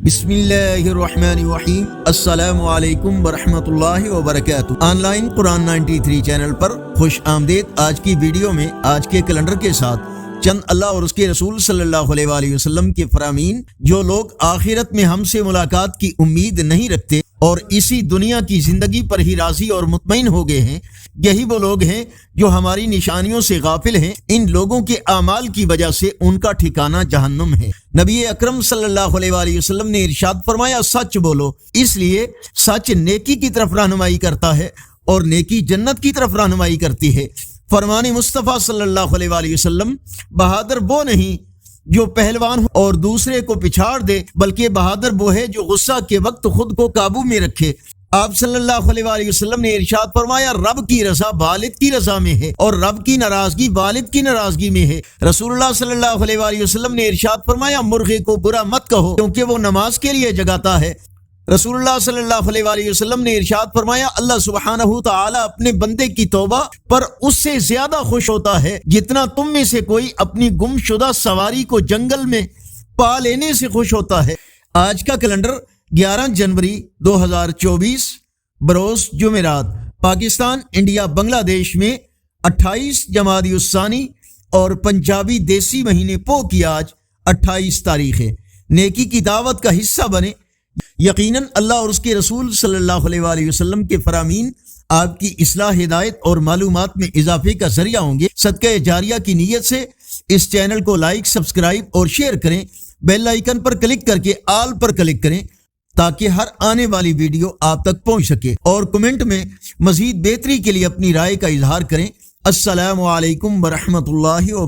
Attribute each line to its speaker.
Speaker 1: بسم اللہ الرحمن الرحیم۔ السلام علیکم ورحمۃ اللہ وبرکاتہ۔ آن لائن قرآن 93 چینل پر خوش آمدید۔ آج کی ویڈیو میں آج کے کیلنڈر کے ساتھ چند اللہ اور اس کے رسول صلی اللہ علیہ وآلہ وسلم کے فرامین۔ جو لوگ آخرت میں ہم سے ملاقات کی امید نہیں رکھتے اور اسی دنیا کی زندگی پر ہی راضی اور مطمئن ہو گئے ہیں، یہی وہ لوگ ہیں جو ہماری نشانیوں سے غافل ہیں۔ ان لوگوں کے اعمال کی وجہ سے ان کا ٹھکانہ جہنم ہے۔ نبی اکرم صلی اللہ علیہ وآلہ وسلم نے ارشاد فرمایا، سچ بولو، اس لیے سچ نیکی کی طرف رہنمائی کرتا ہے اور نیکی جنت کی طرف رہنمائی کرتی ہے۔ فرمان مصطفیٰ صلی اللہ علیہ وآلہ وسلم، بہادر وہ نہیں جو پہلوان ہو اور دوسرے کو پچھاڑ دے، بلکہ بہادر وہ ہے جو غصہ کے وقت خود کو قابو میں رکھے۔ آپ صلی اللہ علیہ وآلہ وسلم نے ارشاد فرمایا، رب کی رضا والد کی رضا میں ہے اور رب کی ناراضگی والد کی ناراضگی میں ہے۔ رسول اللہ صلی اللہ علیہ وآلہ وسلم نے ارشاد فرمایا، مرغے کو برا مت کہو کیونکہ وہ نماز کے لیے جگاتا ہے۔ رسول اللہ صلی اللہ علیہ وآلہ وسلم نے ارشاد فرمایا، اللہ سبحانہ تعالی اپنے بندے کی توبہ پر اس سے زیادہ خوش ہوتا ہے جتنا تم میں سے کوئی اپنی گم شدہ سواری کو جنگل میں پا لینے سے خوش ہوتا ہے۔ آج کا کیلنڈر 11 جنوری 2024 بروز جمعرات، پاکستان انڈیا بنگلہ دیش میں 28 جمادی الثانی اور پنجابی دیسی مہینے پو کی آج 28 تاریخ ہے۔ نیکی کی دعوت کا حصہ بنے۔ یقیناً اللہ اور اس کے رسول صلی اللہ علیہ وآلہ وسلم کے فرامین آپ کی اصلاح، ہدایت اور معلومات میں اضافے کا ذریعہ ہوں گے۔ صدقہ جاریہ کی نیت سے اس چینل کو لائک، سبسکرائب اور شیئر کریں۔ بیل آئیکن پر کلک کر کے آل پر کلک کریں تاکہ ہر آنے والی ویڈیو آپ تک پہنچ سکے، اور کمنٹ میں مزید بہتری کے لیے اپنی رائے کا اظہار کریں۔ السلام علیکم ورحمۃ اللہ وبرکاتہ۔